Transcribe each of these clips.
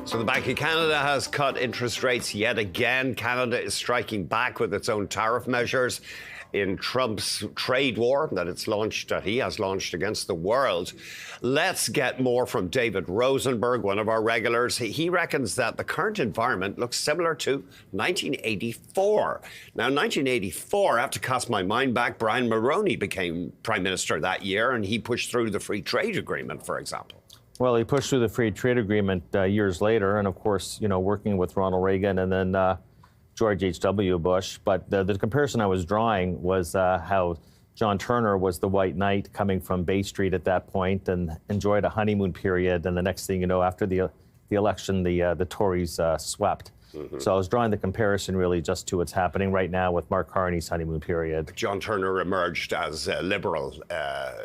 So the Bank of Canada has cut interest rates yet again. Canada is striking back with its own tariff measures in Trump's trade war that he has launched against the world. Let's get more from David Rosenberg, one of our regulars. He reckons that the current environment looks similar to 1984. Now, 1984, I have to cast my mind back. Brian Mulroney became Prime Minister that year, and he pushed through the free trade agreement, for example. Well, he pushed through the free trade agreement years later, and of course, working with Ronald Reagan and then George H.W. Bush. But the comparison I was drawing was how John Turner was the white knight coming from Bay Street at that point and enjoyed a honeymoon period. And the next thing you know, after the election, the Tories swept. Mm-hmm. So I was drawing the comparison really just to what's happening right now with Mark Carney's honeymoon period. John Turner emerged as a liberal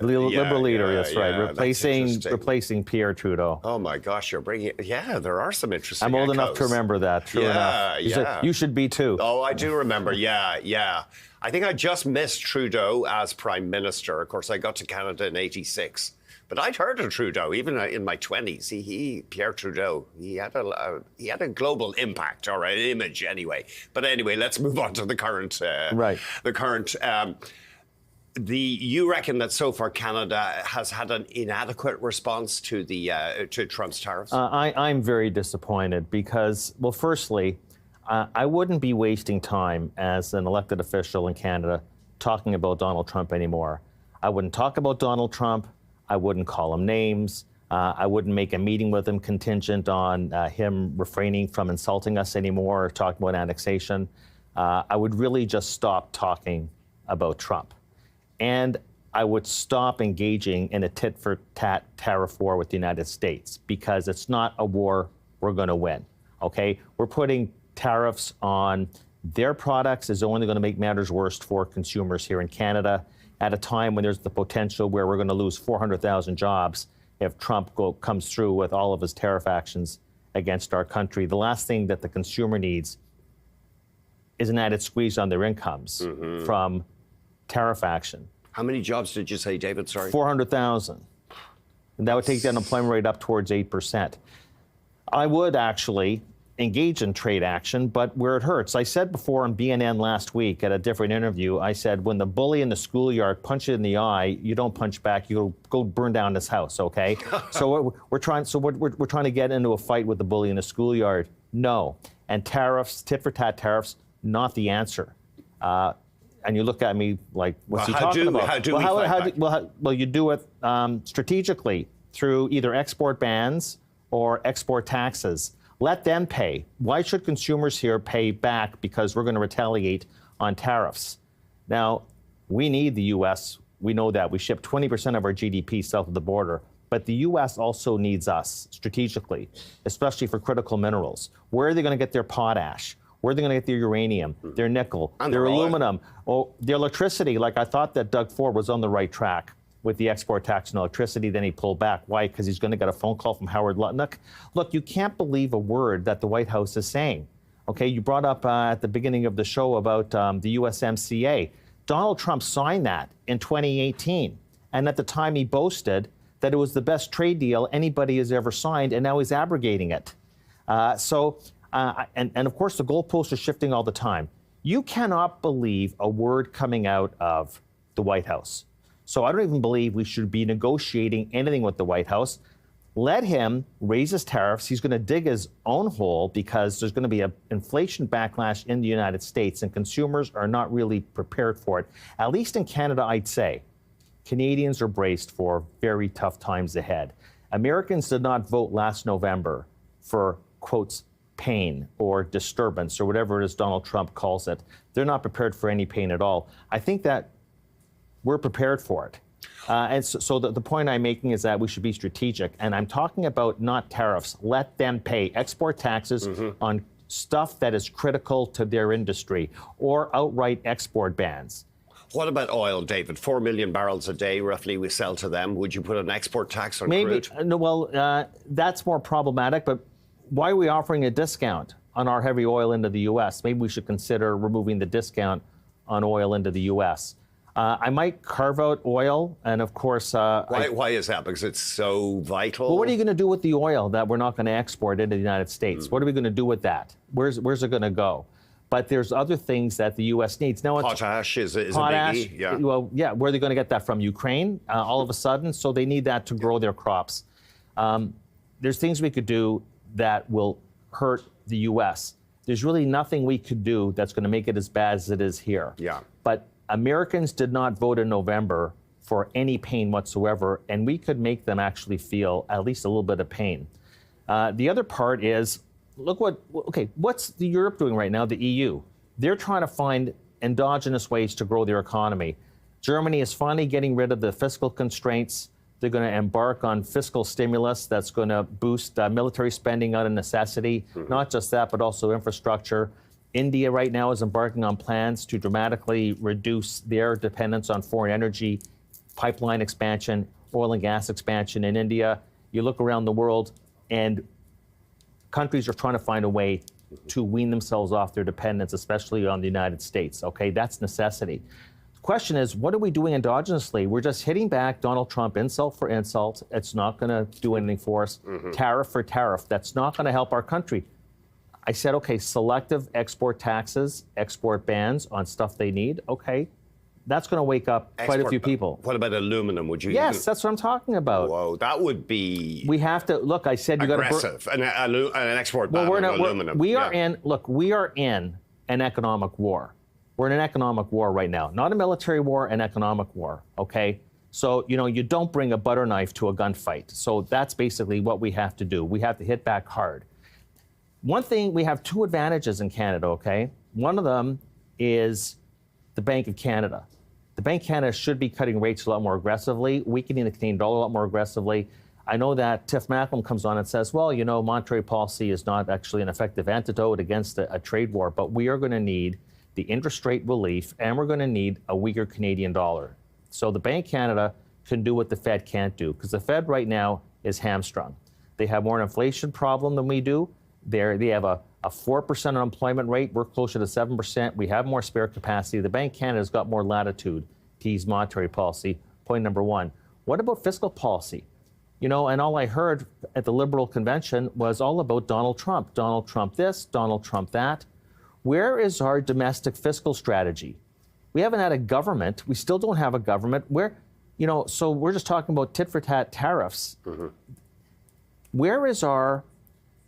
leader, that's right, replacing Pierre Trudeau. Oh my gosh, you're bringing it. Yeah, there are some interesting I'm old echoes. enough to remember that, true enough. You should be too. Oh, I do remember, yeah. I think I just missed Trudeau as Prime Minister. Of course, I got to Canada in '86. But I'd heard of Trudeau, even in my 20s. Pierre Trudeau, he had a global impact, or an image anyway. But anyway, let's move on to the current. You reckon that so far Canada has had an inadequate response to to Trump's tariffs? I'm very disappointed because, well, firstly, I wouldn't be wasting time as an elected official in Canada talking about Donald Trump anymore. I wouldn't talk about Donald Trump. I wouldn't call him names. I wouldn't make a meeting with him contingent on him refraining from insulting us anymore or talking about annexation. I would really just stop talking about Trump. And I would stop engaging in a tit-for-tat tariff war with the United States because it's not a war we're going to win, okay? We're putting tariffs on their products is only going to make matters worse for consumers here in Canada at a time when there's the potential where we're going to lose 400,000 jobs if Trump comes through with all of his tariff actions against our country. The last thing that the consumer needs is an added squeeze on their incomes from tariff action. How many jobs did you say, David? Sorry. 400,000. And that would take the unemployment rate up towards 8%. I would actually engage in trade action, but where it hurts. I said before on BNN last week at a different interview, I said, when the bully in the schoolyard punches you in the eye, you don't punch back, you go burn down his house, okay? So we're trying to get into a fight with the bully in the schoolyard. No. And tariffs, tit-for-tat tariffs, not the answer. And you look at me like, what's he talking about? How do we fight back? Well, you do it strategically through either export bans or export taxes. Let them pay. Why should consumers here pay back because we're going to retaliate on tariffs? Now, we need the U.S. We know that. We ship 20% of our GDP south of the border. But the U.S. also needs us strategically, especially for critical minerals. Where are they going to get their potash? Where are they going to get their uranium, their nickel, their aluminum, their electricity? Like, I thought that Doug Ford was on the right track with the export tax on electricity, then he pulled back. Why? Because he's going to get a phone call from Howard Lutnick. Look, you can't believe a word that the White House is saying. Okay, you brought up at the beginning of the show about the USMCA. Donald Trump signed that in 2018, and at the time he boasted that it was the best trade deal anybody has ever signed, and now he's abrogating it. And of course, the goalposts are shifting all the time. You cannot believe a word coming out of the White House. So I don't even believe we should be negotiating anything with the White House. Let him raise his tariffs. He's going to dig his own hole because there's going to be an inflation backlash in the United States, and consumers are not really prepared for it. At least in Canada, I'd say, Canadians are braced for very tough times ahead. Americans did not vote last November for, quotes, pain or disturbance or whatever it is Donald Trump calls it. They're not prepared for any pain at all. I think that we're prepared for it. And so the point I'm making is that we should be strategic. And I'm talking about not tariffs. Let them pay export taxes on stuff that is critical to their industry or outright export bans. What about oil, David? 4 million barrels a day, roughly, we sell to them. Would you put an export tax on crude? No, well, that's more problematic. But why are we offering a discount on our heavy oil into the U.S.? Maybe we should consider removing the discount on oil into the U.S. I might carve out oil, and of course... Why is that? Because it's so vital? Well, what are you going to do with the oil that we're not going to export into the United States? What are we going to do with that? Where's it going to go? But there's other things that the U.S. needs. Now, potash is potash, a biggie. Yeah. Well, yeah, where are they going to get that from? Ukraine, all of a sudden? So they need that to grow their crops. There's things we could do that will hurt the U.S. There's really nothing we could do that's going to make it as bad as it is here. Yeah. But Americans did not vote in November for any pain whatsoever, and we could make them actually feel at least a little bit of pain. The other part is, what's the Europe doing right now, the EU? They're trying to find endogenous ways to grow their economy. Germany is finally getting rid of the fiscal constraints. They're going to embark on fiscal stimulus that's going to boost military spending out of necessity. Not just that, but also infrastructure. India right now is embarking on plans to dramatically reduce their dependence on foreign energy, pipeline expansion, oil and gas expansion in India. You look around the world, and countries are trying to find a way to wean themselves off their dependence, especially on the United States. Okay, that's necessity. The question is, what are we doing endogenously? We're just hitting back Donald Trump insult for insult. It's not going to do anything for us. Tariff for tariff. That's not going to help our country. I said, okay, selective export taxes, export bans on stuff they need. Okay, that's going to wake up quite a few people. What about aluminum? Would you? Yes, that's what I'm talking about. Whoa, that would be. We have to look. I said you got to aggressive. An export ban on aluminum. We are in an economic war. We're in an economic war right now, not a military war, an economic war. Okay, so you don't bring a butter knife to a gunfight. So that's basically what we have to do. We have to hit back hard. One thing, we have two advantages in Canada, okay? One of them is the Bank of Canada. The Bank of Canada should be cutting rates a lot more aggressively, weakening the Canadian dollar a lot more aggressively. I know that Tiff Macklem comes on and says, well, monetary policy is not actually an effective antidote against a trade war, but we are going to need the interest rate relief, and we're going to need a weaker Canadian dollar. So the Bank of Canada can do what the Fed can't do, because the Fed right now is hamstrung. They have more an inflation problem than we do. They have a 4% unemployment rate. We're closer to 7%. We have more spare capacity. The Bank of Canada's got more latitude to use monetary policy. Point number one. What about fiscal policy? And all I heard at the Liberal convention was all about Donald Trump. Donald Trump this, Donald Trump that. Where is our domestic fiscal strategy? We haven't had a government. We still don't have a government. So we're just talking about tit-for-tat tariffs. Where is our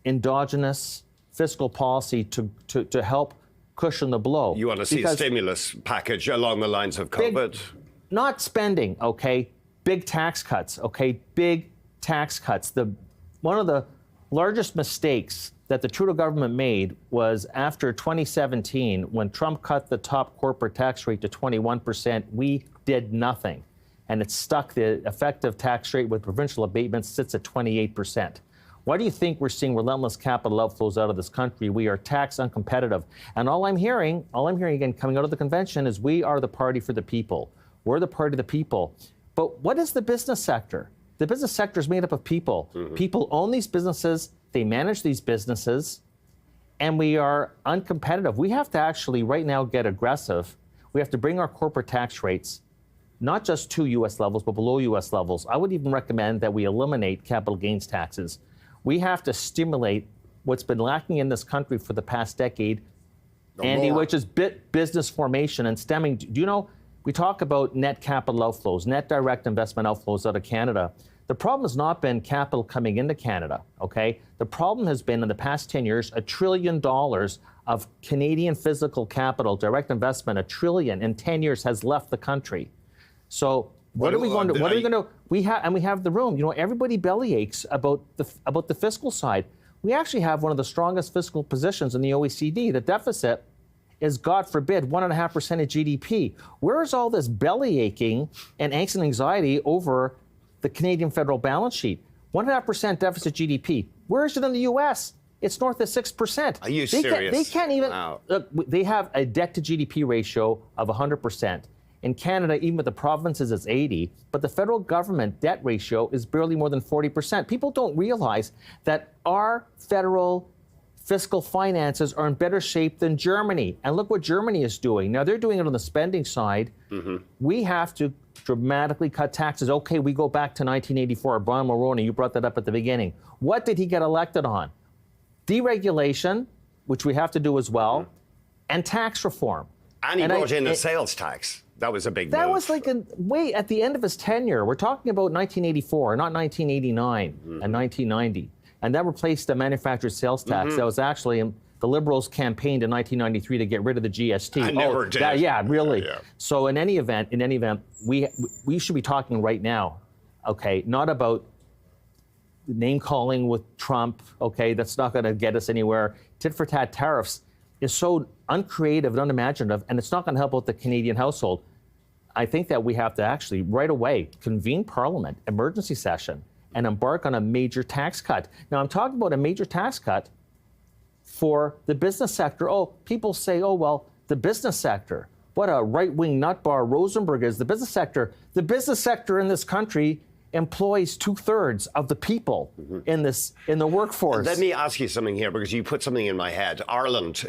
endogenous fiscal policy to help cushion the blow? You want to see a stimulus package along the lines of COVID? Not spending, okay? Big tax cuts, okay? Big tax cuts. One of the largest mistakes that the Trudeau government made was after 2017, when Trump cut the top corporate tax rate to 21%, we did nothing. And it stuck. The effective tax rate with provincial abatements sits at 28%. Why do you think we're seeing relentless capital outflows out of this country? We are tax uncompetitive. And all I'm hearing again coming out of the convention is we are the party for the people. We're the party of the people. But what is the business sector? The business sector is made up of people. People own these businesses, they manage these businesses, and we are uncompetitive. We have to actually right now get aggressive. We have to bring our corporate tax rates not just to U.S. levels, but below U.S. levels. I would even recommend that we eliminate capital gains taxes. We have to stimulate what's been lacking in this country for the past decade, Andy, which is business formation and stemming. Do you know, we talk about net capital outflows, net direct investment outflows out of Canada. The problem has not been capital coming into Canada, okay? The problem has been in the past 10 years, $1 trillion of Canadian physical capital, direct investment, $1 trillion in 10 years has left the country. So what are we going to do? We have the room. Everybody belly aches about the fiscal side. We actually have one of the strongest fiscal positions in the OECD. The deficit is, God forbid, 1.5% of GDP. Where is all this belly aching and angst and anxiety over the Canadian federal balance sheet? 1.5% deficit GDP. Where is it in the U.S.? It's north of 6%. Are you serious? They can't even. Wow. Look, they have a debt to GDP ratio of 100%. In Canada, even with the provinces, it's 80%, but the federal government debt ratio is barely more than 40%. People don't realize that our federal fiscal finances are in better shape than Germany. And look what Germany is doing. Now, they're doing it on the spending side. We have to dramatically cut taxes. Okay, we go back to 1984. Brian Mulroney, you brought that up at the beginning. What did he get elected on? Deregulation, which we have to do as well, and tax reform. And he brought in a sales tax. That was a big That move. was like way at the end of his tenure. We're talking about 1984, not 1989 and 1990. And that replaced the manufactured sales tax. That was actually, the Liberals campaigned in 1993 to get rid of the GST. I never did. Yeah, really. Yeah. So in any event, we should be talking right now, okay, not about name calling with Trump, okay, that's not going to get us anywhere. Tit for tat tariffs is so uncreative and unimaginative, and it's not going to help out the Canadian household. I think that we have to actually right away convene Parliament, emergency session, and embark on a major tax cut. Now, I'm talking about a major tax cut for the business sector. Oh, people say, oh, well, the business sector, what a right-wing nutbar Rosenberg is. The business sector in this country employs 2/3 of the people in the workforce. Let me ask you something here, because you put something in my head. Ireland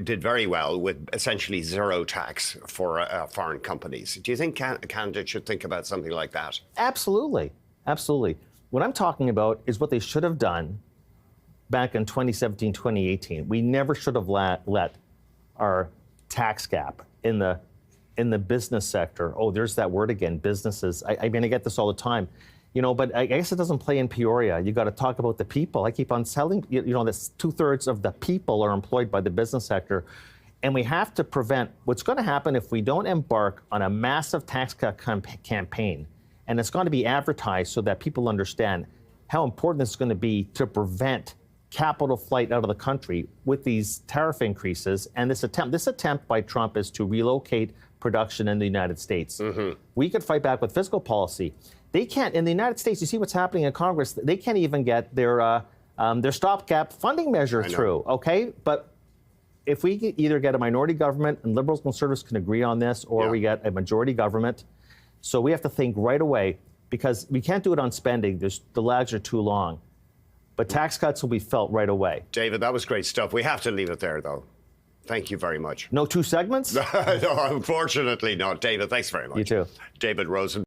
did very well with essentially zero tax for foreign companies. Do you think Canada should think about something like that? Absolutely. Absolutely. What I'm talking about is what they should have done back in 2017, 2018. We never should have let our tax gap in the business sector. Oh, there's that word again, businesses. I mean, I get this all the time, but I guess it doesn't play in Peoria. You got to talk about the people. I keep on telling, that 2/3 of the people are employed by the business sector. And we have to prevent what's going to happen if we don't embark on a massive tax cut campaign. And it's going to be advertised so that people understand how important it's going to be to prevent capital flight out of the country with these tariff increases. And this attempt by Trump is to relocate production in the United States. We could fight back with fiscal policy. They can't, in the United States, you see what's happening in Congress, they can't even get their stopgap funding measure through, okay? But if we either get a minority government, and Liberals and Conservatives can agree on this, or we get a majority government. So we have to think right away, because we can't do it on spending. The lags are too long. But tax cuts will be felt right away. David, that was great stuff. We have to leave it there, though. Thank you very much. No 2 segments? No, unfortunately not. David, thanks very much. You too. David Rosenberg.